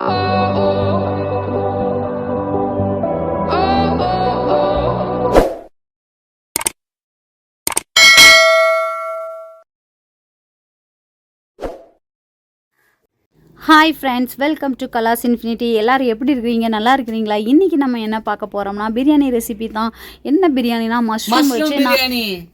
Hi friends, welcome to Kalas infinity. எல்லோரும் எப்படி இருக்கிறீங்க? நல்லா இருக்கிறீங்களா? இன்றைக்கி நம்ம என்ன பார்க்க போகிறோம்னா பிரியாணி ரெசிபி தான். என்ன பிரியாணினா மஷ்ரூம் வச்சு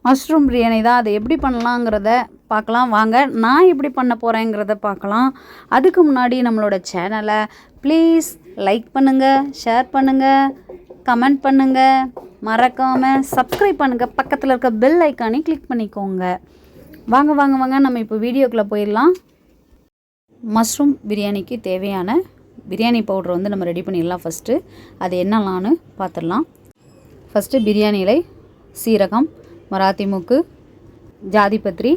மஷ்ரூம் பிரியாணி தான். அதை எப்படி பண்ணலாங்கிறத பார்க்கலாம் வாங்க. நான் எப்படி பண்ண போகிறேங்கிறத பார்க்கலாம். அதுக்கு முன்னாடி நம்மளோட சேனலை ப்ளீஸ் லைக் பண்ணுங்கள், ஷேர் பண்ணுங்கள், கமெண்ட் பண்ணுங்கள், மறக்காமல் சப்ஸ்கிரைப் பண்ணுங்கள். பக்கத்தில் இருக்க பெல் ஐக்கானே கிளிக் பண்ணிக்கோங்க. வாங்க வாங்க வாங்க நம்ம இப்போ வீடியோக்குள்ளே போயிடலாம். மஷ்ரூம் பிரியாணிக்கு தேவையான பிரியாணி பவுடர் வந்து நம்ம ரெடி பண்ணிடலாம். ஃபஸ்ட்டு அது என்னலான்னு பார்த்துடலாம். ஃபஸ்ட்டு பிரியாணி இலை, சீரகம், மராத்தி மூக்கு, ஜாதிபத்திரி,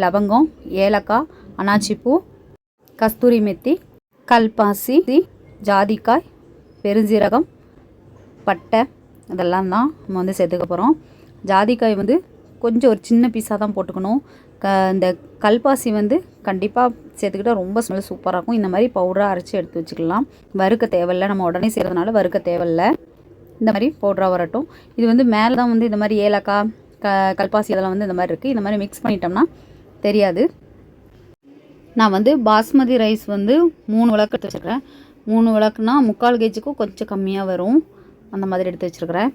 லவங்கம், ஏலக்காய், அனாச்சிப்பூ, கஸ்தூரி மெத்தி, கல்பாசி, ஜாதிக்காய், பெருஞ்சீரகம், பட்டை, இதெல்லாம் தான் நம்ம வந்து சேர்த்துக்க போகிறோம். ஜாதிக்காய் வந்து கொஞ்சம் ஒரு சின்ன பீஸாக தான் போட்டுக்கணும். இந்த கல்பாசி வந்து கண்டிப்பாக சேர்த்துக்கிட்டால் ரொம்ப ஸ்மெல் சூப்பராக இருக்கும். இந்த மாதிரி பவுடராக அரைச்சி எடுத்து வச்சுக்கலாம். வறுக்க தேவையில்லை, நம்ம உடனே செய்கிறதுனால வறுக்க தேவையில்லை. இந்த மாதிரி பவுடராக வரட்டும். இது வந்து மேலே தான் வந்து இந்த மாதிரி ஏலக்காய், கல்பாசி இதெல்லாம் வந்து இந்த மாதிரி இருக்குது. இந்த மாதிரி மிக்ஸ் பண்ணிட்டோம்னா தெரியாது. நான் வந்து பாஸ்மதி ரைஸ் வந்து 3 விளக்கு எடுத்து வச்சுருக்கிறேன். 3 விளக்குனா 3/4 கேஜிக்கும் கொஞ்சம் கம்மியாக வரும். அந்த மாதிரி எடுத்து வச்சுருக்கிறேன்.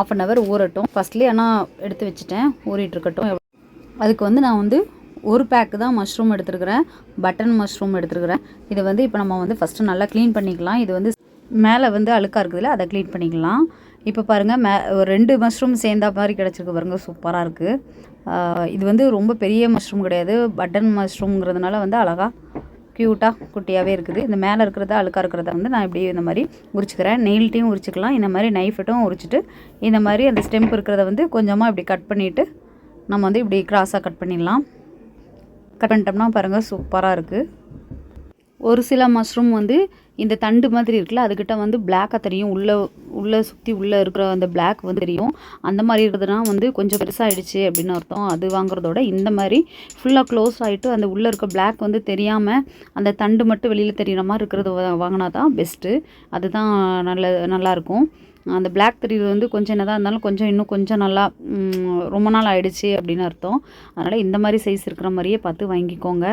1/2 hour ஊறட்டும். ஃபஸ்ட்லேயே ஆனால் எடுத்து வச்சுட்டேன், ஊறிட்டுருக்கட்டும். அதுக்கு வந்து நான் வந்து 1 பேக்கு தான் மஷ்ரூம் எடுத்துருக்கிறேன். பட்டன் மஷ்ரூம் எடுத்துருக்கிறேன். இதை வந்து இப்போ நம்ம வந்து ஃபஸ்ட்டு நல்லா க்ளீன் பண்ணிக்கலாம். இது வந்து மேலே வந்து அழுக்காக இருக்குதுல்ல, அதை க்ளீன் பண்ணிக்கலாம். இப்போ பாருங்கள், ஒரு 2 மஷ்ரூம் சேர்ந்தா மாதிரி கிடச்சிருக்கு பாருங்கள், சூப்பராக இருக்குது. இது வந்து ரொம்ப பெரிய மஷ்ரூம் கிடையாது, பட்டன் மஷ்ரூம்ங்கிறதுனால வந்து அழகாக க்யூட்டாக குட்டியாகவே இருக்குது. இந்த மேலே இருக்கிறத அழுக்காக இருக்கிறத வந்து நான் இப்படி இந்த மாதிரி உரிச்சிக்கிறேன். நெயில்ட்டையும் உரிச்சிக்கலாம், இந்த மாதிரி நைஃப்ட்டும் உரிச்சிட்டு இந்த மாதிரி அந்த ஸ்டெம்ப் இருக்கிறத வந்து கொஞ்சமாக இப்படி கட் பண்ணிவிட்டு நம்ம வந்து இப்படி கிராஸாக கட் பண்ணிடலாம். கட் பண்ணிட்டோம்னா பாருங்கள், சூப்பராக இருக்குது. ஒரு சில மஷ்ரூம் வந்து இந்த தண்டு மாதிரி இருக்குல்ல, அதுக்கிட்ட வந்து பிளாக்காக தெரியும். உள்ளே சுற்றி உள்ளே இருக்கிற அந்த பிளாக் வந்து தெரியும். அந்த மாதிரி இருக்கிறதுனா வந்து கொஞ்சம் பெருசாகிடுச்சு அப்படின்னு அர்த்தம். அது வாங்குறதோட இந்த மாதிரி ஃபுல்லாக க்ளோஸ் ஆகிட்டு அந்த உள்ளே இருக்க பிளாக் வந்து தெரியாமல் அந்த தண்டு மட்டும் வெளியில் தெரிகிற மாதிரி இருக்கிறது வாங்கினா தான் பெஸ்ட்டு. அதுதான் நல்லாயிருக்கும். அந்த பிளாக் தெரியுது வந்து கொஞ்சம் என்னதான் இருந்தாலும் இன்னும் கொஞ்சம் நல்லா ரொம்ப நாள் ஆகிடுச்சு அப்படின்னு அர்த்தம். அதனால் இந்த மாதிரி சைஸ் இருக்கிற மாதிரியே பார்த்து வாங்கிக்கோங்க.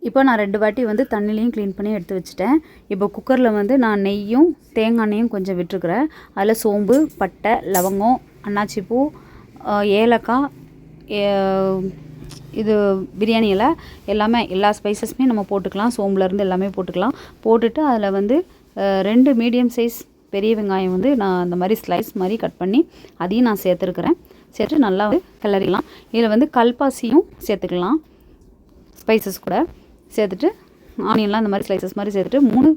இப்போ நான் 2 வாட்டி வந்து தண்ணிலையும் க்ளீன் பண்ணி எடுத்து வச்சுட்டேன். இப்போ குக்கரில் வந்து நான் நெய்யும் தேங்காய் எண்ணெயும் கொஞ்சம் விட்டுருக்குறேன். அதில் சோம்பு, பட்டை, லவங்கம், அன்னாச்சிப்பூ, ஏலக்காய், இது பிரியாணி இலை, எல்லா ஸ்பைசஸுமே நம்ம போட்டுக்கலாம். சோம்புலேருந்து எல்லாமே போட்டுக்கலாம். போட்டுட்டு அதில் வந்து 2 மீடியம் சைஸ் பெரிய வெங்காயம் வந்து நான் அந்த மாதிரி ஸ்லைஸ் மாதிரி கட் பண்ணி அதையும் நான் சேர்த்துருக்குறேன். சேர்த்து நல்லா வந்து கிளறிடலாம். இதில் வந்து கல்பாசியும் சேர்த்துக்கலாம். ஸ்பைசஸ் கூட சேர்த்துட்டு ஆனியன்லாம் இந்த மாதிரி ஸ்லைசஸ் மாதிரி சேர்த்துட்டு 3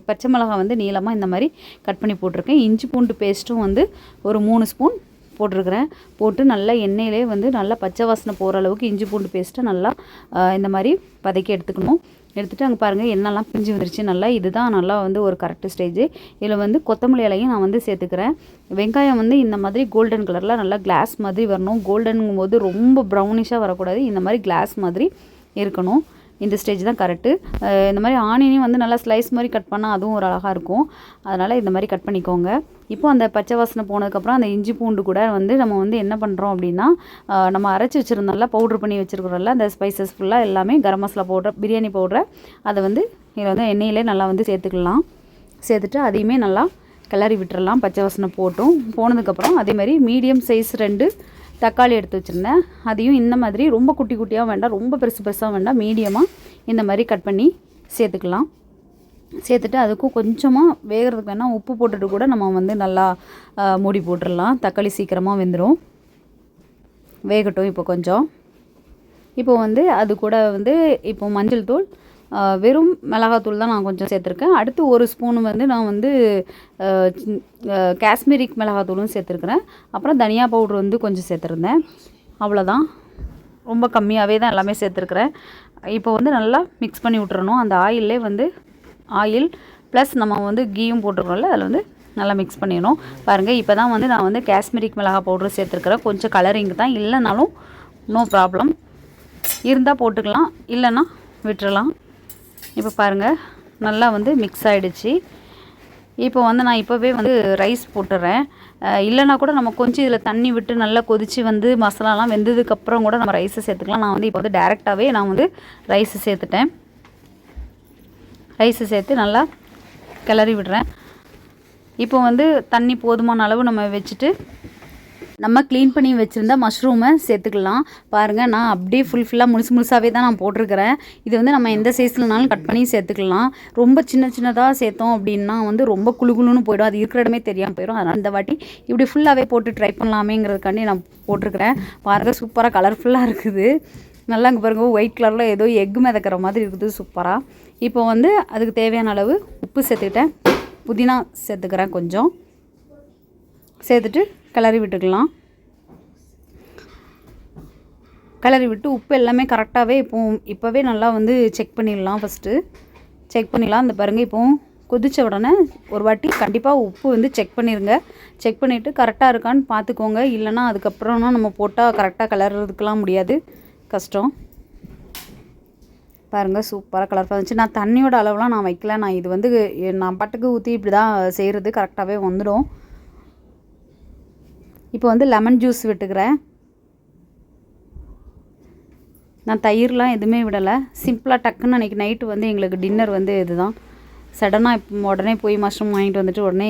பச்சை மிளகாய் வந்து நீளமாக இந்த மாதிரி கட் பண்ணி போட்டிருக்கேன். இஞ்சி பூண்டு பேஸ்ட்டும் வந்து ஒரு 3 ஸ்பூன் போட்டிருக்கிறேன். போட்டு நல்லா எண்ணெயிலே வந்து நல்லா பச்சை வாசனை போகிற அளவுக்கு இஞ்சி பூண்டு பேஸ்ட்டை நல்லா இந்த மாதிரி வதக்கி எடுத்துக்கணும். எடுத்துகிட்டு அங்கே பாருங்கள், எண்ணெய்லாம் பிரிஞ்சு வந்துருச்சு நல்லா. இதுதான் நல்லா வந்து ஒரு கரெக்டு ஸ்டேஜ். இதில் வந்து கொத்தமல்லி இலையும் நான் வந்து சேர்த்துக்கிறேன். வெங்காயம் வந்து இந்த மாதிரி கோல்டன் கலரில் நல்லா கிளாஸ் மாதிரி வரணும். கோல்டனுங்கும் போது ரொம்ப ப்ரௌனிஷாக வரக்கூடாது. இந்த மாதிரி கிளாஸ் மாதிரி இருக்கணும். இந்த ஸ்டேஜ் தான் கரெக்டு. இந்த மாதிரி ஆனியனையும் வந்து நல்லா ஸ்லைஸ் மாதிரி கட் பண்ணால் அதுவும் ஒரு அழகாக இருக்கும். அதனால் இந்த மாதிரி கட் பண்ணிக்கோங்க. இப்போ அந்த பச்சை வாசனை போனதுக்கப்புறம் அந்த இஞ்சி பூண்டு கூட வந்து நம்ம வந்து என்ன பண்ணுறோம் அப்படின்னா, நம்ம அரைச்சி வச்சுருந்தோம்ல, பவுட்ரு பண்ணி வச்சுருக்கிறோம்ல, அந்த ஸ்பைசஸ் ஃபுல்லாக எல்லாமே கரம் மசாலா பவுடர், பிரியாணி பவுடரை அதை வந்து இதில் வந்து எண்ணெயிலே நல்லா வந்து சேர்த்துக்கலாம். சேர்த்துட்டு அதையுமே நல்லா கிளறி விட்டுறலாம். பச்சை வாசனை போனதுக்கப்புறம் அதேமாதிரி மீடியம் சைஸ் 2 தக்காளி எடுத்து வச்சுருந்தேன். அதையும் இந்த மாதிரி ரொம்ப குட்டி குட்டியாக வேண்டாம், ரொம்ப பெருசாக வேண்டாம், மீடியமாக இந்த மாதிரி கட் பண்ணி சேர்த்துக்கலாம். சேர்த்துட்டு அதுக்கும் கொஞ்சமாக வேகிறதுக்கு வேணால் உப்பு போட்டுட்டு கூட நம்ம வந்து நல்லா மூடி போட்டுடலாம். தக்காளி சீக்கிரமாக வெந்துடும். வேகட்டும் இப்போ கொஞ்சம். இப்போ வந்து அது கூட வந்து இப்போ மஞ்சள் தூள், வெறும் மிளகாத்தூள் தான் நான் கொஞ்சம் சேர்த்துருக்கேன். அடுத்து 1 ஸ்பூன் வந்து நான் வந்து காஷ்மீரிக் மிளகாத்தூளும் சேர்த்துருக்குறேன். அப்புறம் தனியா பவுட்ரு வந்து கொஞ்சம் சேர்த்துருந்தேன். அவ்வளோதான், ரொம்ப கம்மியாகவே தான் எல்லாமே சேர்த்துருக்குறேன். இப்போ வந்து நல்லா மிக்ஸ் பண்ணி விட்டுறணும். அந்த ஆயிலே வந்து ஆயில் ப்ளஸ் நம்ம வந்து கீயும் போட்டுருக்கோம்ல, அதில் வந்து நல்லா மிக்ஸ் பண்ணிடணும். பாருங்கள், இப்போ தான் வந்து நான் வந்து காஷ்மீரிக் மிளகா பவுட்ரு சேர்த்துருக்குறேன். கொஞ்சம் கலரிங் தான், இல்லைனாலும் நோ ப்ராப்ளம். இருந்தால் போட்டுக்கலாம், இல்லைன்னா விட்டுறலாம். இப்போ பாருங்கள் நல்லா வந்து மிக்ஸ் ஆகிடுச்சு. இப்போ வந்து நான் இப்போவே வந்து ரைஸ் போட்டுறேன். இல்லைனா கூட நம்ம கொஞ்சம் இதில் தண்ணி விட்டு நல்லா கொதித்து வந்து மசாலாலாம் வெந்ததுக்கப்புறம் கூட நம்ம ரைஸை சேர்த்துக்கலாம். நான் வந்து இப்போ வந்து டேரெக்டாகவே நான் வந்து ரைஸை சேர்த்துட்டேன். ரைஸை சேர்த்து நல்லா கிளறி விடுறேன். இப்போ வந்து தண்ணி போதுமான அளவு நம்ம வச்சுட்டு நம்ம க்ளீன் பண்ணி வச்சுருந்த மஷ்ரூமை சேர்த்துக்கலாம். பாருங்கள் நான் அப்படியே ஃபுல்லாக முழுசாகவே தான் நான் போட்டிருக்கிறேன். இது வந்து நம்ம எந்த சைஸ்லனாலும் கட் பண்ணி சேர்த்துக்கலாம். ரொம்ப சின்னதாக சேர்த்தோம் அப்படின்னா வந்து ரொம்ப குழுன்னு போயிடும், அது இருக்கிற இடமே தெரியாமல் போயிடும். அதனால் இந்த வாட்டி இப்படி ஃபுல்லாகவே போட்டு ட்ரை பண்ணலாமேங்கிறதுக்காண்டி நான் போட்டிருக்கிறேன். பாருங்கள் சூப்பராக கலர்ஃபுல்லாக இருக்குது. நல்லா இங்கே பாருங்கள் ஒயிட் கலரில் ஏதோ எக்கு மிதக்கிற மாதிரி இருக்குது சூப்பராக. இப்போ வந்து அதுக்கு தேவையான அளவு உப்பு சேர்த்துக்கிட்டேன். புதினா சேர்த்துக்கிறேன் கொஞ்சம், சேர்த்துட்டு கிளறி விட்டுக்கலாம். கிளறி விட்டு உப்பு எல்லாமே கரெக்டாகவே இப்போவே நல்லா வந்து செக் பண்ணிடலாம். ஃபஸ்ட்டு செக் பண்ணிடலாம். இந்த பாருங்கள் இப்போ கொதித்த உடனே ஒரு வாட்டி கண்டிப்பாக உப்பு வந்து செக் பண்ணிடுங்க. செக் பண்ணிவிட்டு கரெக்டாக இருக்கான்னு பார்த்துக்கோங்க. இல்லைனா அதுக்கப்புறம்னா நம்ம போட்டால் கரெக்டாக கிளறதுக்கெலாம் முடியாது, கஷ்டம். பாருங்கள் சூப்பராக கலர்ஃபுல்லாக இருந்துச்சு. நான் தண்ணியோட அளவுலாம் நான் வைக்கல. நான் இது வந்து நான் பாட்டுக்கு ஊற்றி இப்படி தான் செய்கிறது, கரெக்டாகவே வந்துடும். இப்போ வந்து லெமன் ஜூஸ் விட்டுக்கிறேன். நான் தயிர்லாம் எதுவுமே விடலை. சிம்பிளாக டக்குன்னு அன்றைக்கி நைட்டு வந்து எங்களுக்கு டின்னர் வந்து இதுதான். சடனாக இப்போ உடனே போய் மஷ்ரூம் வாங்கிட்டு வந்துட்டு உடனே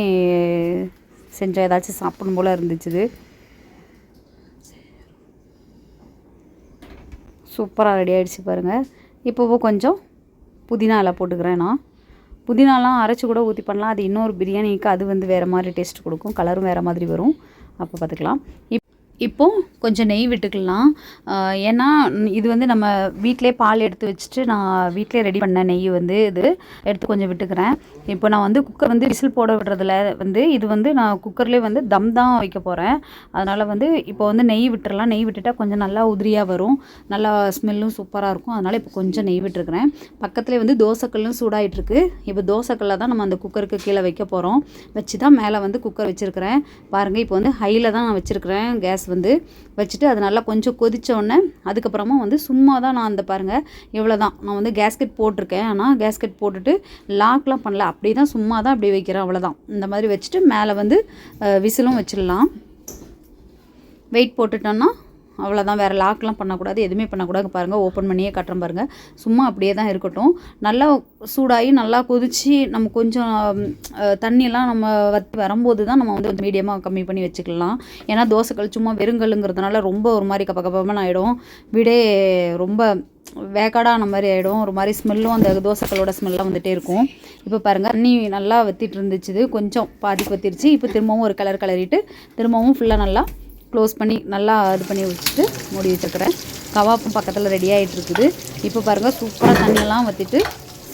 செஞ்ச ஏதாச்சும் சாப்பிடும் போல் இருந்துச்சு. சூப்பராக ரெடி ஆகிடுச்சு பாருங்கள். இப்போவோ கொஞ்சம் புதினா இலை போட்டுக்கிறேன். நான் புதினாலாம் அரைச்சி கூட ஊற்றி பண்ணலாம். அது இன்னொரு பிரியாணிக்கு அது வந்து வேறு மாதிரி டேஸ்ட் கொடுக்கும், கலரும் வேறு மாதிரி வரும். அப்போ பார்த்துக்கலாம். இப்போது கொஞ்சம் நெய் விட்டுக்கலாம். ஏன்னா இது வந்து நம்ம வீட்டிலே பால் எடுத்து வச்சுட்டு நான் வீட்டிலே ரெடி பண்ண நெய் வந்து இது எடுத்து கொஞ்சம் விட்டுக்கிறேன். இப்போ நான் வந்து குக்கர் வந்து விசில் போட விடுறதுல வந்து இது வந்து நான் குக்கர்லேயே வந்து தம் தான் வைக்க போகிறேன். அதனால் வந்து இப்போ வந்து நெய் விட்டுறலாம். நெய் விட்டுட்டால் கொஞ்சம் நல்லா உதிரியாக வரும், நல்லா ஸ்மெல்லும் சூப்பராக இருக்கும். அதனால் இப்போ கொஞ்சம் நெய் விட்டுருக்குறேன். பக்கத்துலேயே வந்து தோசைக்கல்லும் சூடாகிட்டுருக்கு. இப்போ தோசைக்கல்ல தான் நம்ம அந்த குக்கருக்கு கீழே வைக்க போகிறோம். வச்சு தான் மேலே வந்து குக்கர் வச்சுருக்கிறேன். பாருங்கள் இப்போ வந்து ஹையில் தான் நான் வச்சுருக்கிறேன். கேஸ் வந்து வச்சுட்டு அது நல்லா கொஞ்சம் கொதித்தோடனே அதுக்கப்புறமா வந்து சும்மா தான் நான் அந்த பாருங்கள் எவ்வளோ தான் நான் வந்து கேஸ்கெட் போட்டிருக்கேன். ஆனால் கேஸ்கெட் போட்டுட்டு லாக்லாம் பண்ணல, அப்படி தான் சும்மா தான் அப்படி வைக்கிறேன், அவ்வளோதான். இந்த மாதிரி வச்சுட்டு மேலே வந்து விசிலும் வச்சிடலாம். வெயிட் போட்டுட்டோன்னா அவ்வளோதான். வேறு லாக்லாம் பண்ணக்கூடாது, எதுவுமே பண்ணக்கூடாது. பாருங்கள் ஓப்பன் பண்ணியே காட்டுறேன் பாருங்கள். சும்மா அப்படியே தான் இருக்கட்டும். நல்லா சூடாகி நல்லா கொதித்து நம்ம கொஞ்சம் தண்ணியெல்லாம் நம்ம வற்றி வரும்போது தான் நம்ம வந்து கொஞ்சம் மீடியமாக கம்மி பண்ணி வச்சுக்கலாம். ஏன்னா தோசைக்கல் சும்மா வெறுங்கல்லுங்கிறதுனால ரொம்ப ஒரு மாதிரி கப்பகப்பன்னு ஆகிடும். வீடே ரொம்ப வேக்காடான மாதிரி ஆகிடும். ஒரு மாதிரி ஸ்மெல்லும் அந்த தோசைக்கல்லோட ஸ்மெல்லாம் வந்துகிட்டே இருக்கும். இப்போ பாருங்கள் தண்ணி நல்லா வற்றிட்டு இருந்துச்சு, கொஞ்சம் பாதிக்கு வற்றிருச்சு. இப்போ திரும்பவும் ஒரு கிளறிட்டு திரும்பவும் ஃபுல்லாக நல்லா க்ளோஸ் பண்ணி நல்லா இது பண்ணி வச்சுட்டு மூடி வச்சுருக்கிறேன். கவாப்பும் பக்கத்தில் ரெடி ஆகிட்டுருக்குது. இப்போ பாருங்கள் சூப்பராக தண்ணியெல்லாம் வற்றிட்டு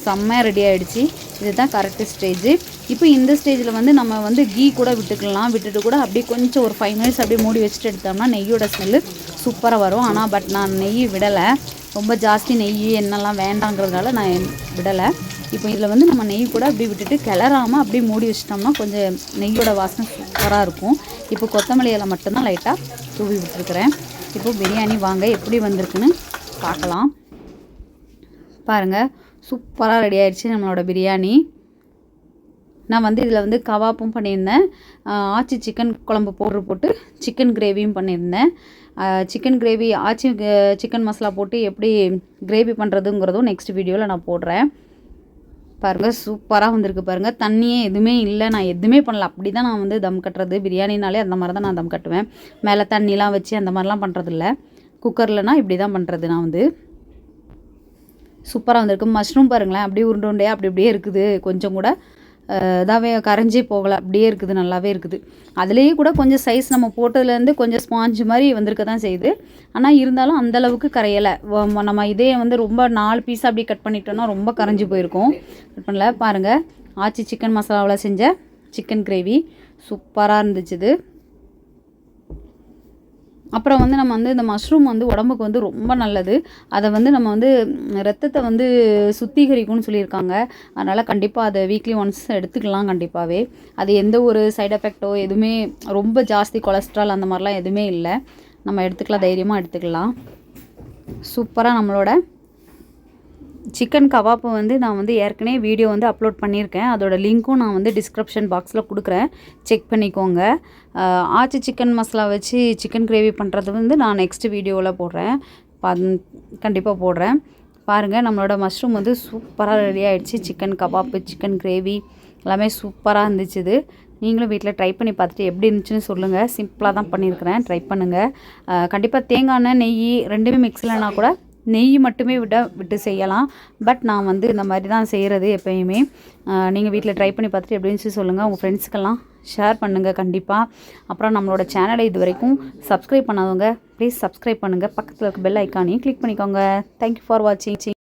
செம்மையாக ரெடி ஆகிடுச்சு. இதுதான் கரெக்டு ஸ்டேஜு. இப்போ இந்த ஸ்டேஜில் வந்து நம்ம வந்து கீ கூட விட்டுக்கலாம். விட்டுட்டு கூட அப்படியே கொஞ்சம் ஒரு 5 மினிட்ஸ் அப்படியே மூடி வச்சுட்டு எடுத்தோம்னா நெய்யோட ஸ்மெல்லு சூப்பராக வரும். ஆனால் பட் நான் நெய் விடலை, ரொம்ப ஜாஸ்தி நெய் எண்ணெய்லாம் வேண்டாங்கிறதுனால நான் விடலை. இப்போ இதில் வந்து நம்ம நெய் கூட அப்படியே விட்டுட்டு கிளறாமல் அப்படியே மூடி வச்சிட்டோம்னா கொஞ்சம் நெய்யோட வாசனை சூப்பராக இருக்கும். இப்போ கொத்தமல்லி இலை மட்டும்தான் லைட்டாக தூவி விட்டுருக்குறேன். இப்போ பிரியாணி வாங்க எப்படி வந்திருக்குன்னு பார்க்கலாம். பாருங்கள் சூப்பராக ரெடி ஆயிடுச்சு நம்மளோட பிரியாணி. நான் வந்து இதில் வந்து கவாப்பும் பண்ணியிருந்தேன், ஆச்சி சிக்கன் குழம்பு பவுட்ரு போட்டு சிக்கன் கிரேவியும் பண்ணியிருந்தேன். சிக்கன் கிரேவி ஆச்சி சிக்கன் மசாலா போட்டு எப்படி கிரேவி பண்ணுறதுங்கிறதும் நெக்ஸ்ட் வீடியோவில் நான் போடுறேன். பாருங்கள் சூப்பராக வந்திருக்கு பாருங்கள். தண்ணியே எதுவுமே இல்லை, நான் எதுவுமே பண்ணல, அப்படி தான் நான் வந்து தம் கட்டுறது. பிரியாணினாலே அந்த மாதிரி தான் நான் தம் கட்டுவேன். மேலே தண்ணிலாம் வச்சு அந்த மாதிரிலாம் பண்ணுறதில்ல. குக்கர்லனா இப்படி தான் பண்ணுறது. நான் வந்து சூப்பராக வந்திருக்கு. மஷ்ரூம் பாருங்களேன் அப்படியே உருண்டை உண்டையாக அப்படி அப்படியே இருக்குது. கொஞ்சம் கூட இதாகவே கரைஞ்சி போகலை, அப்படியே இருக்குது, நல்லாவே இருக்குது. அதுலேயே கூட கொஞ்சம் சைஸ் நம்ம போட்டதுலேருந்து கொஞ்சம் ஸ்பாஞ்சு மாதிரி வந்திருக்க தான் செய்யுது. ஆனால் இருந்தாலும் அந்தளவுக்கு கரையலை. நம்ம இதே வந்து ரொம்ப 4 பீஸாக அப்படி கட் பண்ணிட்டோன்னா ரொம்ப கரைஞ்சி போயிருக்கும். கட் பண்ணல. பாருங்கள் ஆச்சி சிக்கன் மசாலாவில் செஞ்ச சிக்கன் கிரேவி சூப்பராக இருந்துச்சு இது. அப்புறம் வந்து நம்ம வந்து இந்த மஷ்ரூம் வந்து உடம்புக்கு வந்து ரொம்ப நல்லது. அதை வந்து நம்ம வந்து ரத்தத்தை வந்து சுத்திகரிக்கும்னு சொல்லியிருக்காங்க. அதனால் கண்டிப்பாக அதை வீக்லி ஒன்ஸ் எடுத்துக்கலாம் கண்டிப்பாகவே. அது எந்த ஒரு சைட் எஃபெக்டோ எதுவுமே ரொம்ப ஜாஸ்தி கொலஸ்ட்ரால் அந்த மாதிரிலாம் எதுவுமே இல்லை. நம்ம எடுத்துக்கலாம், தைரியமாக எடுத்துக்கலாம். சூப்பராக நம்மளோட சிக்கன் கபாப்பு வந்து நான் வந்து ஏற்கனவே வீடியோ வந்து அப்லோட் பண்ணியிருக்கேன். அதோட லிங்க்கும் நான் வந்து டிஸ்கிரிப்ஷன் பாக்ஸில் கொடுக்குறேன், செக் பண்ணிக்கோங்க. ஆச்சி சிக்கன் மசாலா வச்சு சிக்கன் கிரேவி பண்ணுறது வந்து நான் நெக்ஸ்ட் வீடியோவில் போடுறேன், கண்டிப்பாக போடுறேன். பாருங்கள், நம்மளோட மஷ்ரூம் வந்து சூப்பராக ரெடி ஆகிடுச்சு. சிக்கன் கபாப்பு, சிக்கன் கிரேவி எல்லாமே சூப்பராக இருந்துச்சு. இது நீங்களும் வீட்டில் ட்ரை பண்ணி பார்த்துட்டு எப்படி இருந்துச்சுன்னு சொல்லுங்கள். சிம்பிளாக தான் பண்ணியிருக்கிறேன், ட்ரை பண்ணுங்கள். கண்டிப்பாக தேங்காய் எண்ணெய், நெய் ரெண்டுமே மிக்ஸில்னா கூட நெய் மட்டுமே விட்டு செய்யலாம். பட் நான் வந்து இந்த மாதிரி தான் செய்கிறது எப்போயுமே. நீங்கள் வீட்டில் ட்ரை பண்ணி பார்த்துட்டு எப்படி இருந்துச்சு சொல்லுங்கள். உங்கள் ஃப்ரெண்ட்ஸுக்கெல்லாம் ஷேர் பண்ணுங்கள் கண்டிப்பாக. அப்புறம் நம்மளோட சேனலை இது வரைக்கும் சப்ஸ்கிரைப் பண்ணாதவங்க ப்ளீஸ் சப்ஸ்கிரைப் பண்ணுங்கள். பக்கத்தில் இருக்க பெல் ஐக்கானையும் கிளிக் பண்ணிக்கோங்க. தேங்க்யூ ஃபார் வாட்சிங்.